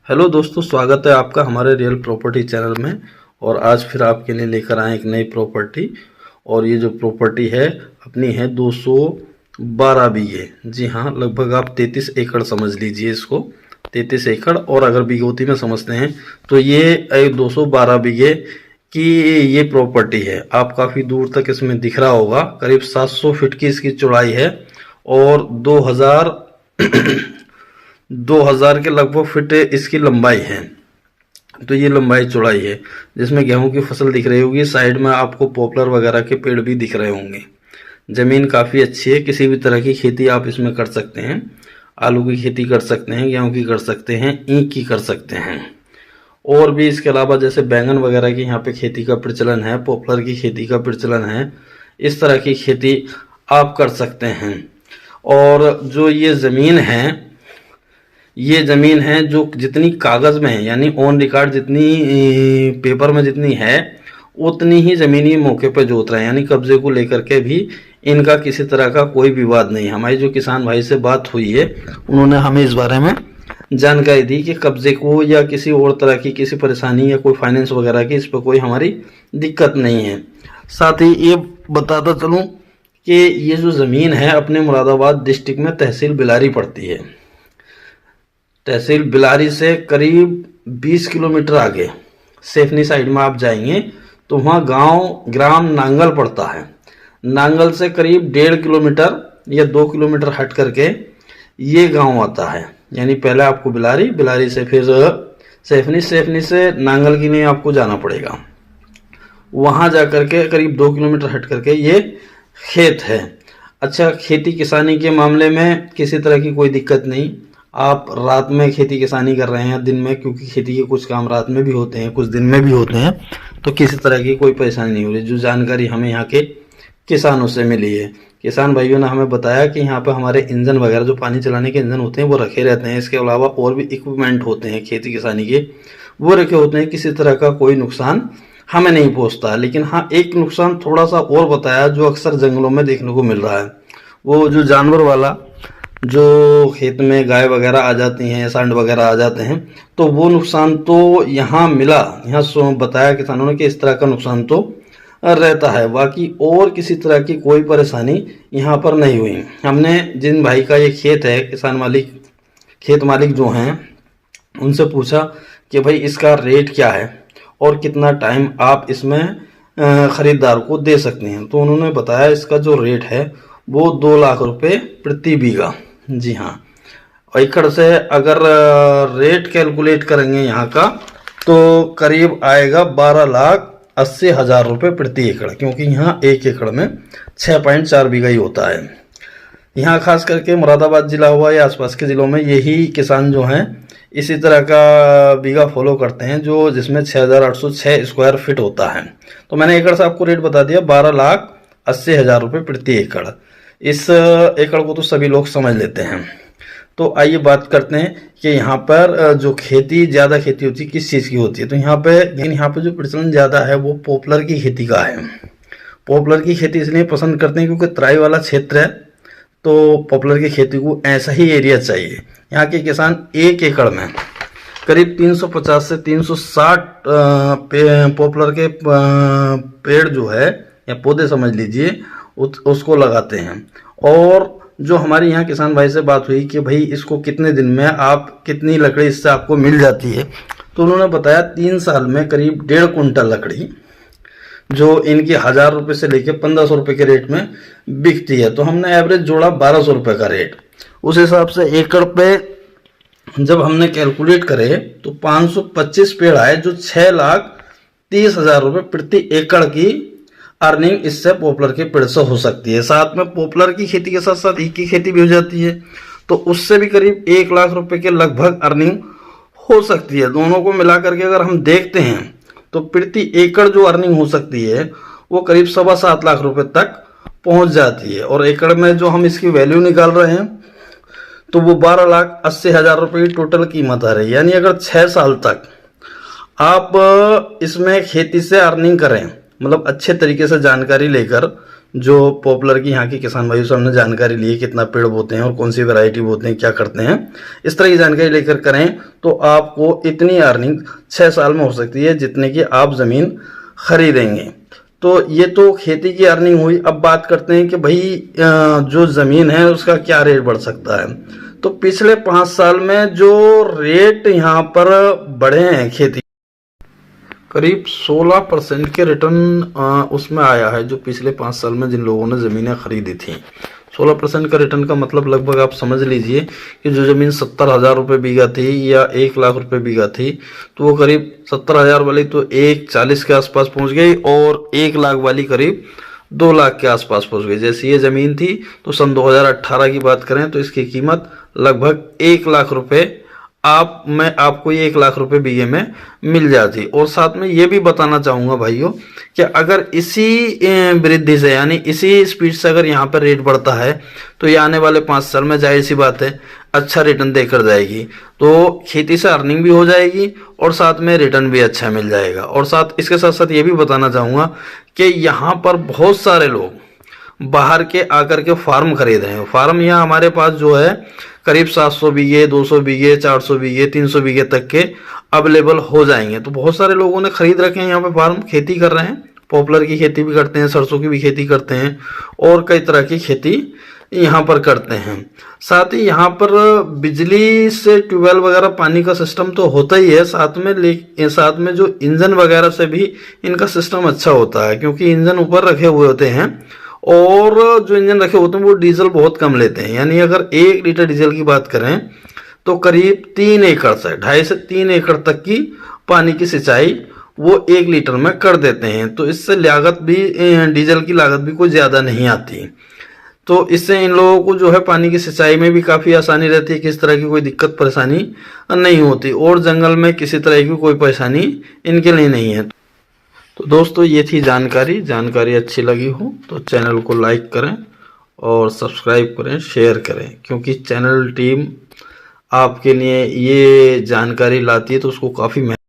Hello दोस्तों, स्वागत है आपका हमारे रियल प्रॉपर्टी चैनल में। और आज फिर आपके लिए लेकर आए एक नई प्रॉपर्टी। और ये जो प्रॉपर्टी है अपनी है 212 बीघे। जी हाँ, लगभग आप 33 एकड़ समझ लीजिए इसको, 33 एकड़। और अगर बीघोती में समझते हैं तो ये 212 बीघे की ये प्रॉपर्टी है। आप काफ़ी दूर तक इसमें दिख रहा होगा। करीब 700 फीट की इसकी चौड़ाई है और 2000 के लगभग फिट इसकी लंबाई है। तो ये लंबाई चौड़ाई है, जिसमें गेहूं की फसल दिख रही होगी। साइड में आपको पॉपुलर वगैरह के पेड़ भी दिख रहे होंगे। ज़मीन काफ़ी अच्छी है, किसी भी तरह की खेती आप इसमें कर सकते हैं। आलू की खेती कर सकते हैं, गेहूं की कर सकते हैं, ईख की कर सकते हैं। और भी इसके अलावा जैसे बैंगन वगैरह की यहाँ पे खेती का प्रचलन है, पॉपुलर की खेती का प्रचलन है। इस तरह की खेती आप कर सकते हैं। और जो ये ज़मीन है जो जितनी कागज़ में है, यानी ऑन रिकॉर्ड जितनी पेपर में जितनी है, उतनी ही ज़मीनी मौके पर जोत रहे हैं। यानी कब्जे को लेकर के भी इनका किसी तरह का कोई विवाद नहीं। हमारी जो किसान भाई से बात हुई है, उन्होंने हमें इस बारे में जानकारी दी कि कब्जे को या किसी और तरह की किसी परेशानी या कोई फाइनेंस वगैरह की इस पर कोई हमारी दिक्कत नहीं है। साथ ही ये बताता चलूँ कि ये जो ज़मीन है अपने मुरादाबाद डिस्ट्रिक्ट में तहसील बिलारी पड़ती है। तहसील बिलारी से करीब 20 किलोमीटर आगे सेफनी साइड में आप जाएंगे तो वहाँ ग्राम नांगल पड़ता है। नांगल से करीब 1.5 किलोमीटर या 2 किलोमीटर हट करके ये गांव आता है। यानी पहले आपको बिलारी से फिर सेफनी से नांगल की नहीं आपको जाना पड़ेगा। वहाँ जा करके करीब 2 किलोमीटर हट करके ये खेत है। अच्छा, खेती किसानी के मामले में किसी तरह की कोई दिक्कत नहीं। आप रात में खेती किसानी कर रहे हैं दिन में, क्योंकि खेती के कुछ काम रात में भी होते हैं, कुछ दिन में भी होते हैं, तो किसी तरह की कोई परेशानी नहीं हो रही। जो जानकारी हमें यहाँ के किसानों से मिली है, किसान भाइयों ने हमें बताया कि यहाँ पर हमारे इंजन वगैरह जो पानी चलाने के इंजन होते हैं वो रखे रहते हैं। इसके अलावा और भी इक्विपमेंट होते हैं खेती किसानी के, वो रखे होते हैं। किसी तरह का कोई नुकसान हमें नहीं पहुँचता। लेकिन हाँ, एक नुकसान थोड़ा सा और बताया जो अक्सर जंगलों में देखने को मिल रहा है। वो जो जानवर वाला, जो खेत में गाय वगैरह आ जाती हैं, सांड वगैरह आ जाते हैं, तो वो नुकसान तो यहाँ मिला। यहाँ बताया किसानों ने कि इस तरह का नुकसान तो रहता है। बाकी और किसी तरह की कोई परेशानी यहाँ पर नहीं हुई। हमने जिन भाई का ये खेत है, खेत मालिक जो हैं, उनसे पूछा कि भाई इसका रेट क्या है और कितना टाइम आप इसमें ख़रीदार को दे सकते हैं। तो उन्होंने बताया इसका जो रेट है वो 2 लाख रुपए प्रति बीघा। जी हाँ, एकड़ से अगर रेट कैलकुलेट करेंगे यहाँ का तो करीब आएगा 12,80,000 रुपये प्रति एकड़, क्योंकि यहाँ 1 एकड़ में 6.4 बीघा ही होता है। यहाँ खास करके मुरादाबाद जिला हुआ या आसपास के ज़िलों में यही किसान जो हैं इसी तरह का बीघा फॉलो करते हैं, जो जिसमें 6,806 स्क्वायर फीट होता है। तो मैंने एकड़ से आपको रेट बता दिया, 12,80,000 रुपये प्रति एकड़। इस एकड़ को तो सभी लोग समझ लेते हैं। तो आइए बात करते हैं कि यहाँ पर जो ज़्यादा खेती होती है किस चीज़ की होती है। तो यहाँ पे जो प्रचलन ज़्यादा है वो पॉपुलर की खेती का है। पॉपुलर की खेती इसलिए पसंद करते हैं क्योंकि तराई वाला क्षेत्र है, तो पॉपुलर की खेती को ऐसा ही एरिया चाहिए। यहाँ के किसान 1 एकड़ में करीब 350 से 360 पॉपुलर के पेड़ जो है या पौधे समझ लीजिए उसको लगाते हैं। और जो हमारे यहाँ किसान भाई से बात हुई कि भाई इसको कितने दिन में आप कितनी लकड़ी इससे आपको मिल जाती है, तो उन्होंने बताया 3 साल में करीब 1.5 कुंटल लकड़ी जो इनकी 1,000 रुपये से लेकर 1,500 रुपये के रेट में बिकती है। तो हमने एवरेज जोड़ा 1,200 रुपये का रेट। उस हिसाब से एकड़ पे जब हमने कैलकुलेट करे तो 525 पेड़ आए, जो 6,30,000 रुपये प्रति एकड़ की अर्निंग इससे पॉपुलर के पेड़ से हो सकती है। साथ में पॉपुलर की खेती के साथ साथ ईख की खेती भी हो जाती है, तो उससे भी करीब 1 लाख रुपए के लगभग अर्निंग हो सकती है। दोनों को मिला करके अगर हम देखते हैं तो प्रति एकड़ जो अर्निंग हो सकती है वो करीब 7.25 लाख रुपए तक पहुंच जाती है। और एकड़ में जो हम इसकी वैल्यू निकाल रहे हैं तो वो 12,80,000 रुपये की टोटल कीमत आ रही है। यानी अगर 6 साल तक आप इसमें खेती से अर्निंग करें, मतलब अच्छे तरीके से जानकारी लेकर, जो पॉपुलर की यहाँ के किसान भाइयों से हमने जानकारी ली है, कितना पेड़ बोते हैं और कौन सी वैरायटी बोते हैं, क्या करते हैं, इस तरह की जानकारी लेकर करें तो आपको इतनी अर्निंग 6 साल में हो सकती है जितने की आप ज़मीन खरीदेंगे। तो ये तो खेती की अर्निंग हुई। अब बात करते हैं कि भाई जो ज़मीन है उसका क्या रेट बढ़ सकता है। तो पिछले 5 साल में जो रेट यहाँ पर बढ़े हैं खेती, करीब 16% के रिटर्न उसमें आया है, जो पिछले 5 साल में जिन लोगों ने ज़मीनें खरीदी थी। 16% का रिटर्न का मतलब लगभग आप समझ लीजिए कि जो ज़मीन 70,000 रुपये बीघा थी या 1 लाख रुपये बीघा थी, तो वो करीब 70,000 वाली तो 1,40 के आसपास पहुंच गई और 1 लाख वाली करीब 2 लाख के आसपास पहुंच गई। जैसे ये ज़मीन थी तो सन 2018 की बात करें तो इसकी कीमत लगभग 1 लाख रुपये आपको ये 1 लाख रुपए बीघे में मिल जाती। और साथ में ये भी बताना चाहूँगा भाइयों कि अगर इसी वृद्धि से यानी इसी स्पीड से अगर यहाँ पर रेट बढ़ता है तो ये आने वाले 5 साल में जाहिर सी बात है अच्छा रिटर्न देकर जाएगी। तो खेती से अर्निंग भी हो जाएगी और साथ में रिटर्न भी अच्छा मिल जाएगा। और साथ इसके साथ साथ ये भी बताना चाहूँगा कि यहाँ पर बहुत सारे लोग बाहर के आकर के फार्म खरीद रहे हैं। फार्म यहाँ हमारे पास जो है करीब 700 बीघे, 200 बीघे, 400 बीघे, 300 बीघे तक के अवेलेबल हो जाएंगे। तो बहुत सारे लोगों ने खरीद रखे हैं यहाँ पे फार्म, खेती कर रहे हैं। पॉपुलर की खेती भी करते हैं, सरसों की भी खेती करते हैं और कई तरह की खेती यहाँ पर करते हैं। साथ ही यहाँ पर बिजली से ट्यूबवेल वगैरह पानी का सिस्टम तो होता ही है, साथ में जो इंजन वगैरह से भी इनका सिस्टम अच्छा होता है, क्योंकि इंजन ऊपर रखे हुए होते हैं और जो इंजन रखे होते हैं वो डीजल बहुत कम लेते हैं। यानी अगर 1 लीटर डीजल की बात करें तो करीब 3 एकड़ से 2.5 से 3 एकड़ तक की पानी की सिंचाई वो 1 लीटर में कर देते हैं। तो इससे लागत भी, डीजल की लागत भी कोई ज़्यादा नहीं आती। तो इससे इन लोगों को जो है पानी की सिंचाई में भी काफ़ी आसानी रहती है, किस तरह की कोई दिक्कत परेशानी नहीं होती और जंगल में किसी तरह की कोई परेशानी इनके लिए नहीं है। तो दोस्तों ये थी जानकारी अच्छी लगी हो तो चैनल को लाइक करें और सब्सक्राइब करें, शेयर करें, क्योंकि चैनल टीम आपके लिए ये जानकारी लाती है तो उसको काफ़ी